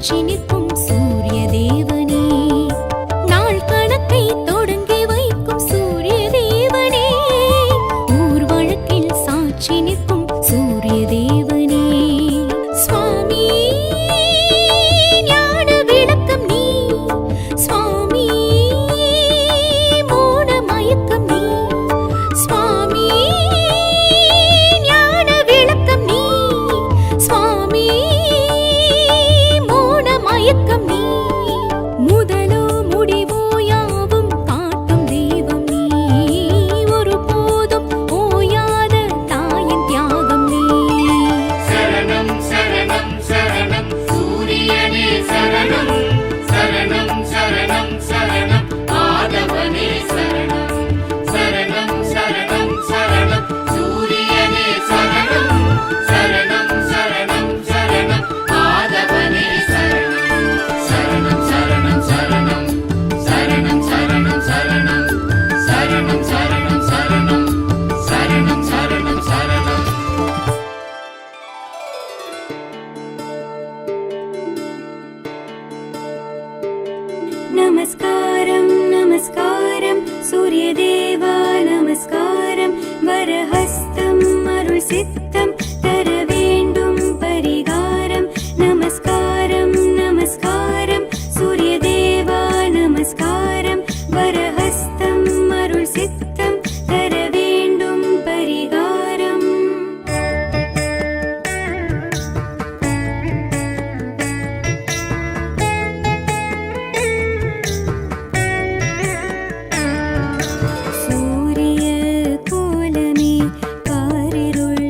சாட்சி நிற்கும் சூரிய தேவனே, நாள் கணக்கை தொடங்கி வைக்கும் சூரிய தேவனே, ஊர் வழக்கில் சாட்சி நிற்கும் சூரிய தேவனே. சுவாமி ஞான விளக்கம் நீ, சுவாமி மோன மயக்கம் நீ, சுவாமி ஞான விளக்கம் நீ, சுவாமி மோன மயக்கம் நீ, முதலோ முடிவோ யாவும் காட்டும் தெய்வம் நீ, ஒருபோதும் ஓயாத தாயின் தியாகம் நீ. சரணம் சரணம் சரணம் சூரியனே சரணம், சரணம் சரணம் சரணம் ஆதவனே சரணம், சரணம் சரணம் சரணம் சூரியனே சரணம், சரணம் சரணம் சரணம் ஆதவனே சரணம், சரணம் சரணம் சரணம் சரணம் சரணம் சரணம் சரணம் சரணம் சரணம் சரணம் சரணம் சரணம். நமஸ்காரம் நமஸ்காரம் சூரியதேவா நமஸ்காரம், வரஹஸ்தம் அருள் சித்தம் தர வேண்டும் பரிகாரம். நமஸ்காரம் நமஸ்காரம் சூரியதேவா நமஸ்காரம், வரஹஸ்தம் அருள் சித்தம் தர வேண்டும் பரிகாரம். சூரிய கோலமே காரிருள்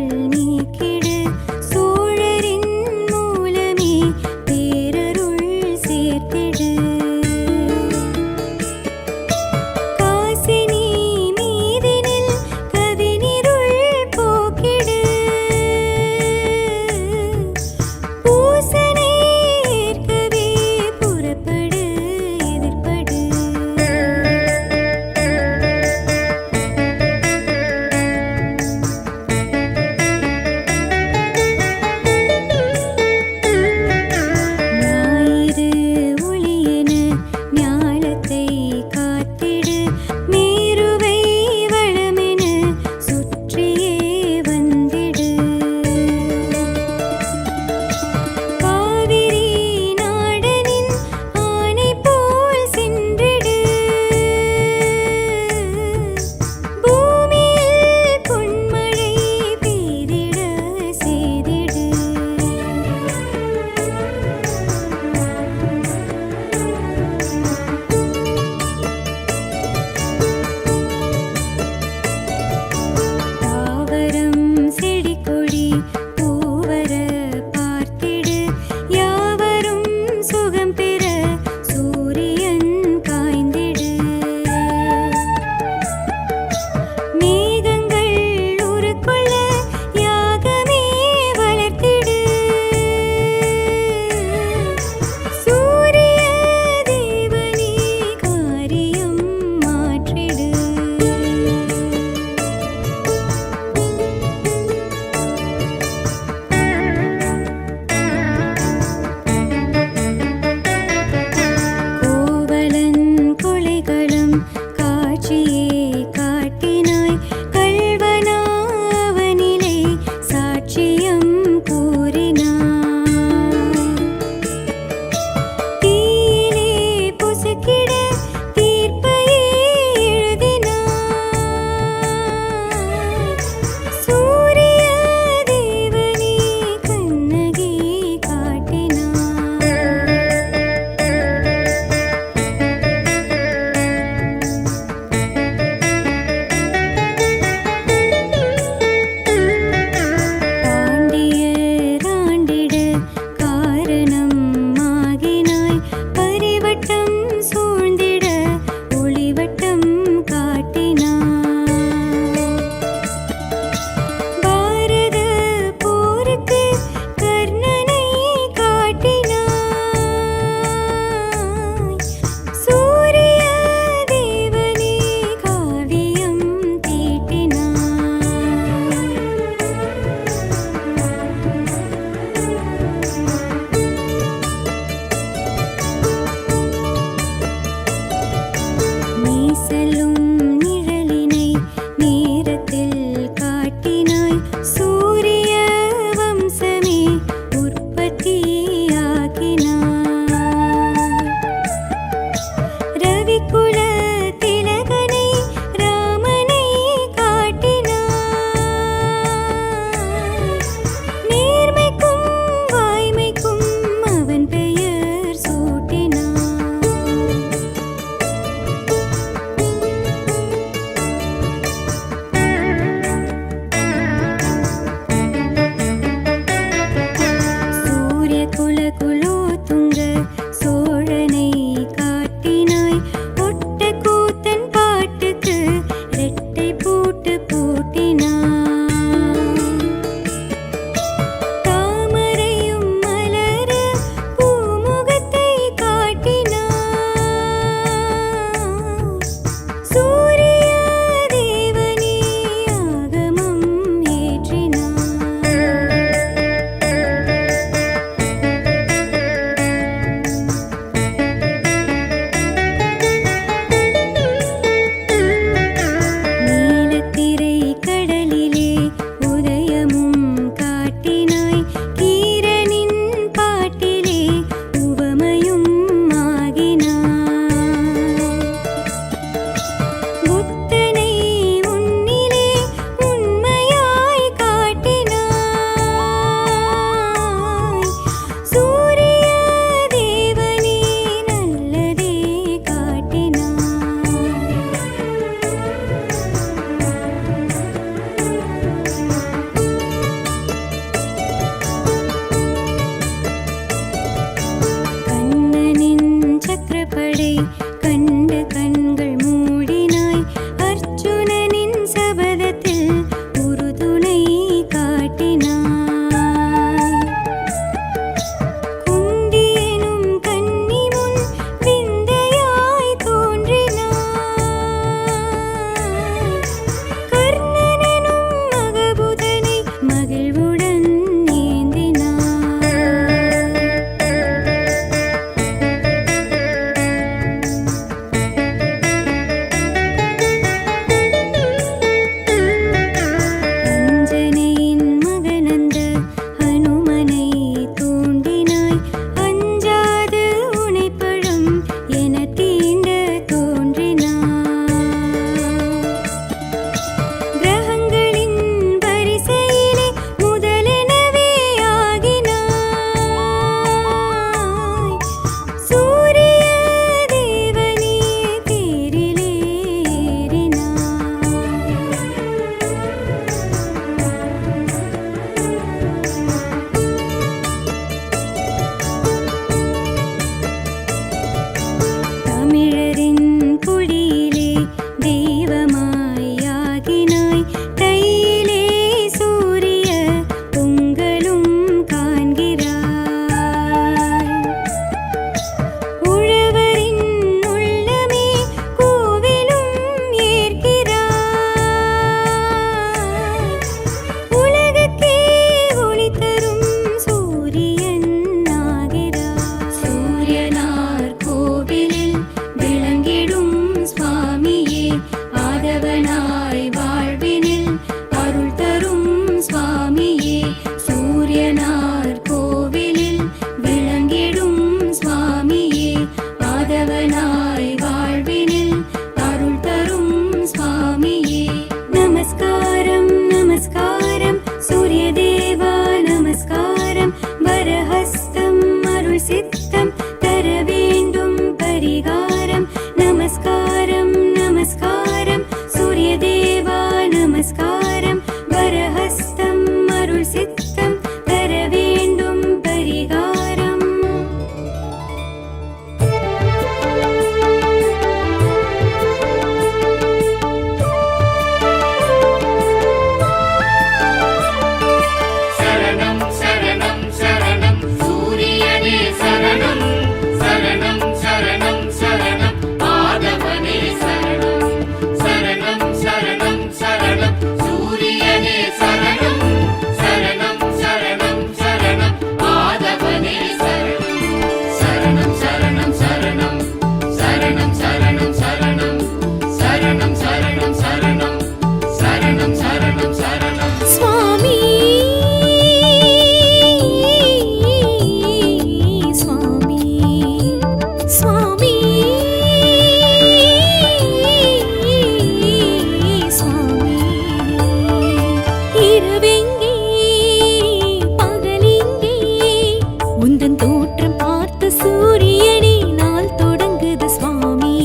உந்தன் தோற்றம் பார்த்து சூரியனே நாள் தொடங்குது சுவாமி.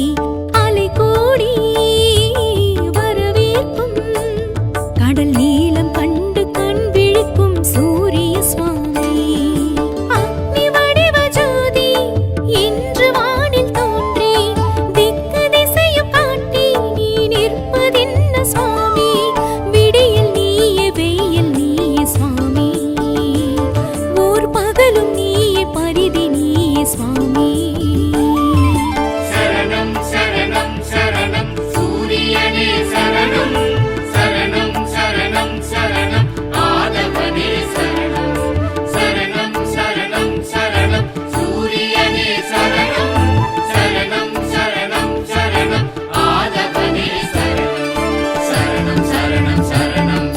அலை கோடி வரவேற்பும் கடல் நீளம் கண்டு கண் விழிக்கும் சூரிய சுவாமி. அக்னி வடிவ ஜோதி இன்று வானில் தோன்றி திக்கு திசையும் காட்டி நீ நிற்பதென்ன சுவாமி. விடியல் நீயே வெயில் நீயே சுவாமி, ஓர் பகலும் நீயே பரிதி நீயே சுவாமி. சரணம் சரணம் சரணம் சூரியனே சரணம், சரணம் சரணம் சரணம் ஆதவனே சரணம். சரணம் சரணம் சரணம் சூரியனே சரணம், சரணம் சரணம் சரணம் ஆதவனே சரணம். சரணம் சரணம் சரணம்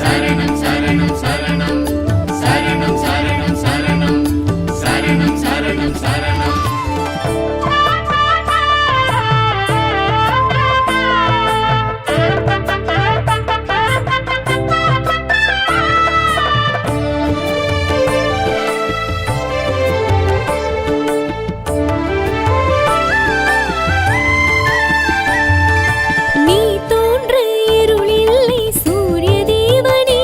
சரணம் சரணம் சரணம் சரணம் சரணம் சரணம் சரணம் சரணம் சரணம். நீ தோன்ற இருளில்லை சூரிய தேவனே,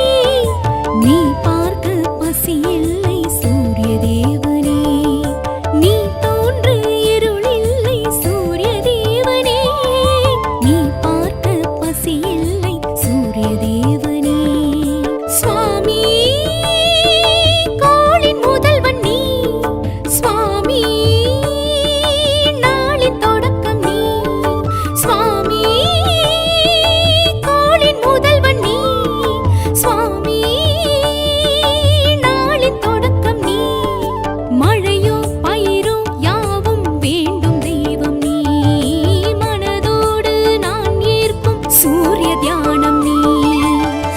நீ பார்க்க பசியில்லை சூரிய தேவனே. நீ தோன்ற இருளில்லை சூரிய தேவனே, நீ பார்க்க பசியில்லை சூரிய தேவனே. சுவாமி கோளின் முதல்வன் நீ, சுவாமி நாளின் தொடக்கம் நீ. சுவாமி கோளின் முதல்வன் நீ, சுவாமி நாளின் தொடக்கம் நீ. மழையோ பயிரோ யாவும் வேண்டும் தெய்வம் நீ, மனதோடு நான் ஏற்கும் சூரிய தியானம் நீ.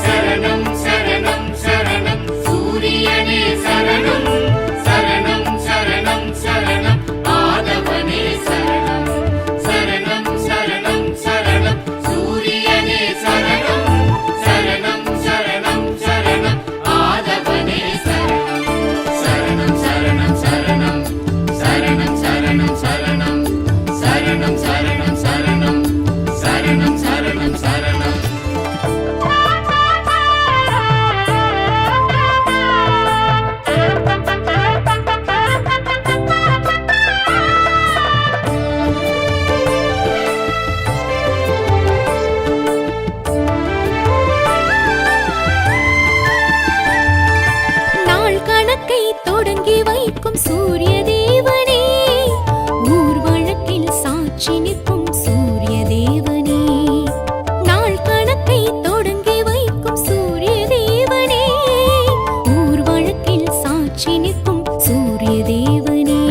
சரணம் சரணம் சரணம் சூரியனே சரணம், சரணம் சரணம் சரணம் ஆதவனே சரணம். சரணம் சரணம் சரணம் சூரியனே சரணம், சரணம் சரணம் சரணம் ஆதவனே சரணம். சரணம் சரணம் சரணம் சரணம் சரணம் சரணம் சரணம் சரணம் சரணம் சரணம் சரணம் சரணம். நாள் கணக்கை தொடங்கி வைக்கும் சூரிய தேவனே, ஊர் வழக்கில் சாட்சி நிற்கும் சூரிய தேவனே. நாள் கணக்கை தொடங்கி வைக்கும் சூரிய தேவனே, ஊர் வழக்கில் சாட்சி நிற்கும் சூரிய தேவனே.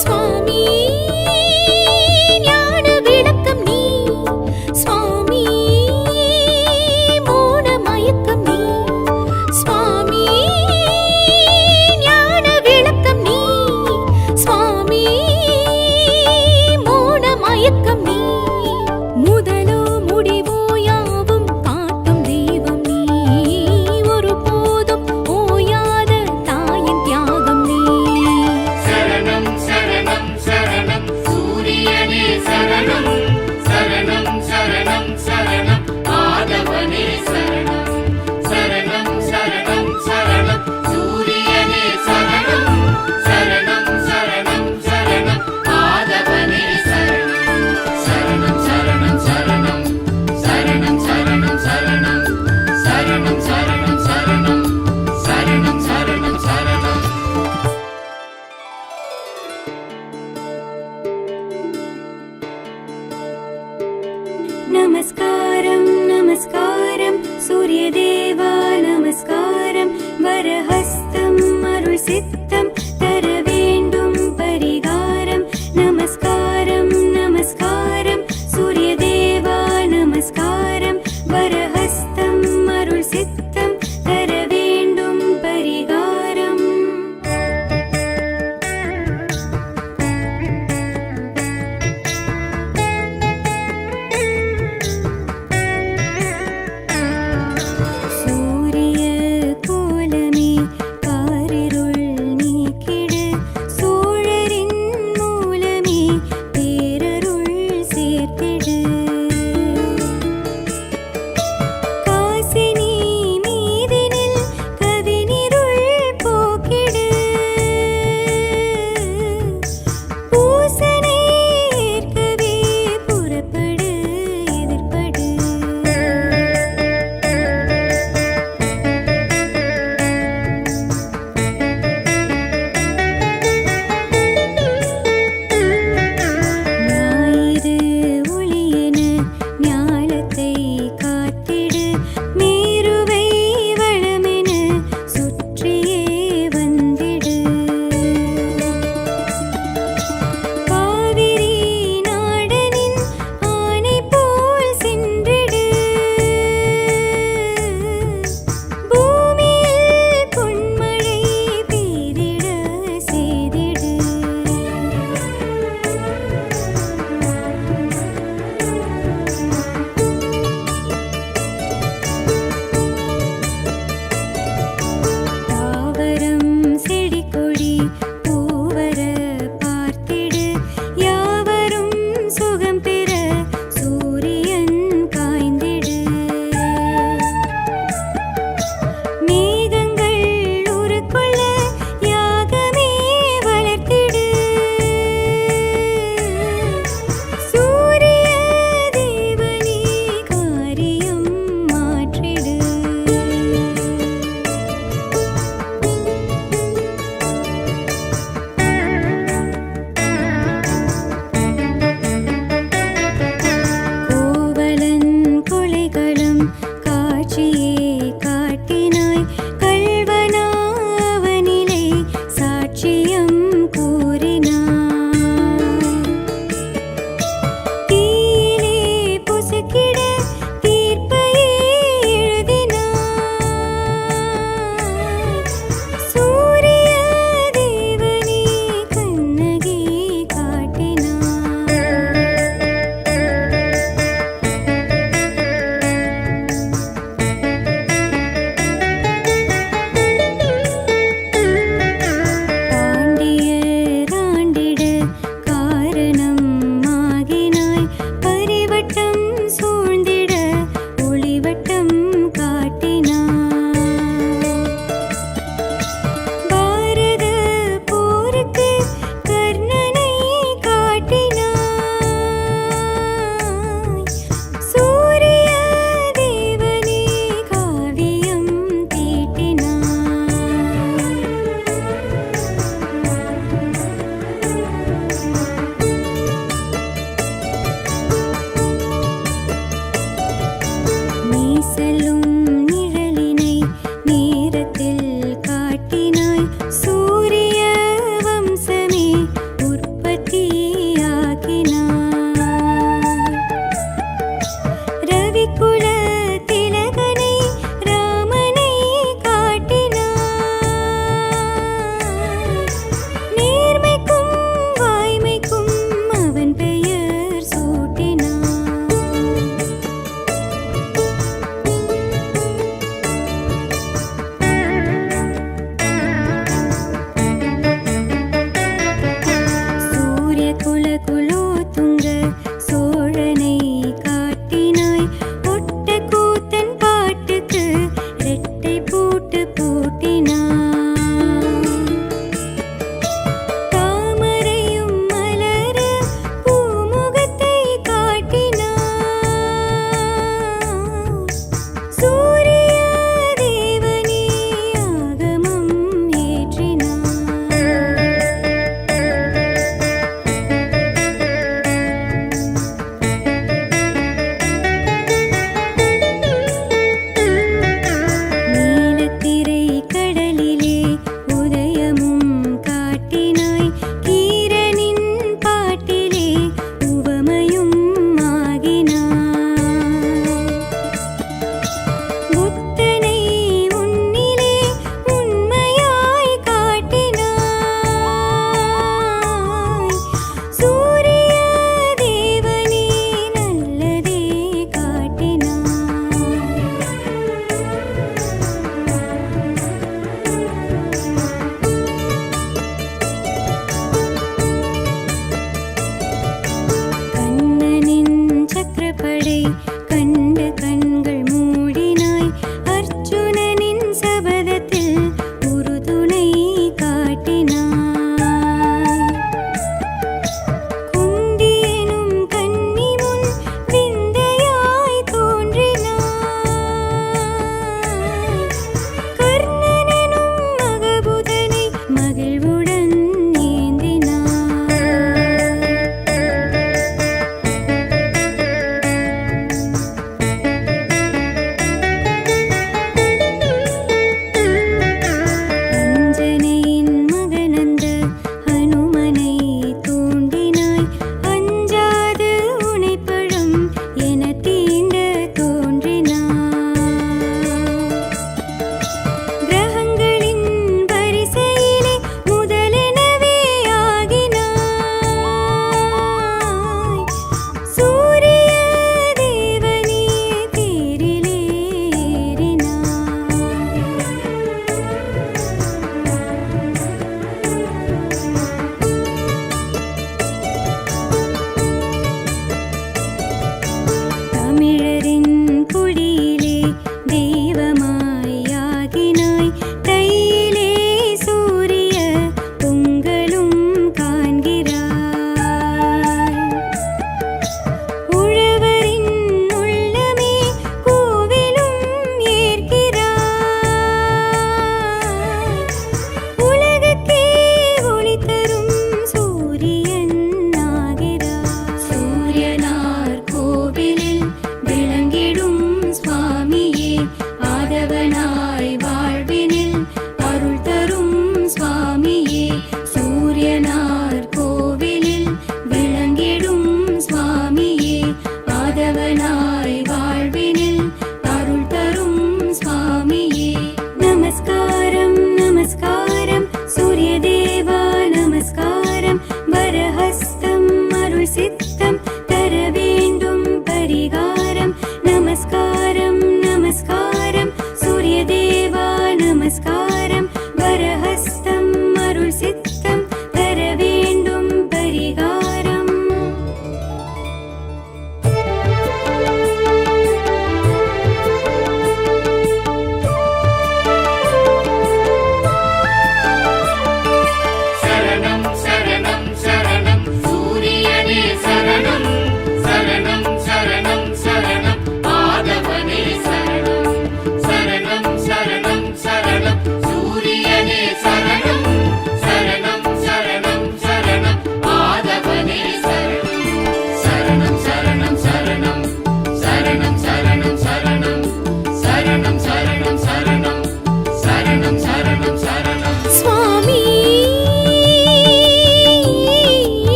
சுவாமி ஞான விளக்கம் நீ, சுவாமி மோன மயக்கம் நீ. சுவாமி ஞான விளக்கம் நீ, சுவாமி மோன மயக்கம் நீ. முதலோ முடிவோ யாவும் காட்டும் தெய்வம் நீ, ஒருபோதும் ஓயாத தாயின் தியாகம் நீ. சரணம் சரணம் சரணம் சூரியனே சரணம், சரணம் சரணம் சரணம் ஆதவனே சரணம். சரணம் சரணம் சரணம் சூரியனே சரணம், சரணம் சரணம் சரணம் ஆதவனே சரணம். சரணம் சரணம் சரணம் சரணம் சரணம் சரணம் சரணம் சரணம் சரணம் சரணம் சரணம் சரணம். நமஸ்காரம் நமஸ்காரம் சூரியதேவா நமஸ்காரம். வரஹஸ்தம் அருள் சித்தம் தர வேண்டும் பரிகாரம். நமஸ்காரம் நமஸ்காரம் சூரியதேவா நமஸ்காரம். வரஹஸ்தம் அருள் சித்தம் தர வேண்டும் பரிகாரம்.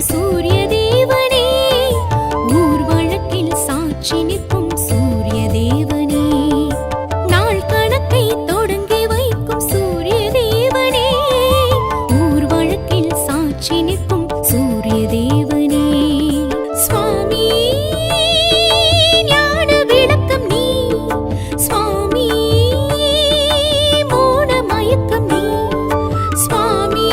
சூரிய தேவனே, ஊர் வழக்கில் சாட்சி நிற்கும் சூரிய தேவனே, நாள் கணக்கை தொடங்கி வைக்கும் சூரிய தேவனே, ஊர் வழக்கில் சாட்சி நிற்கும் சூரிய தேவனே. சுவாமி ஞான விளக்கம் நீ, சுவாமி மோன மயக்கம் நீ, சுவாமி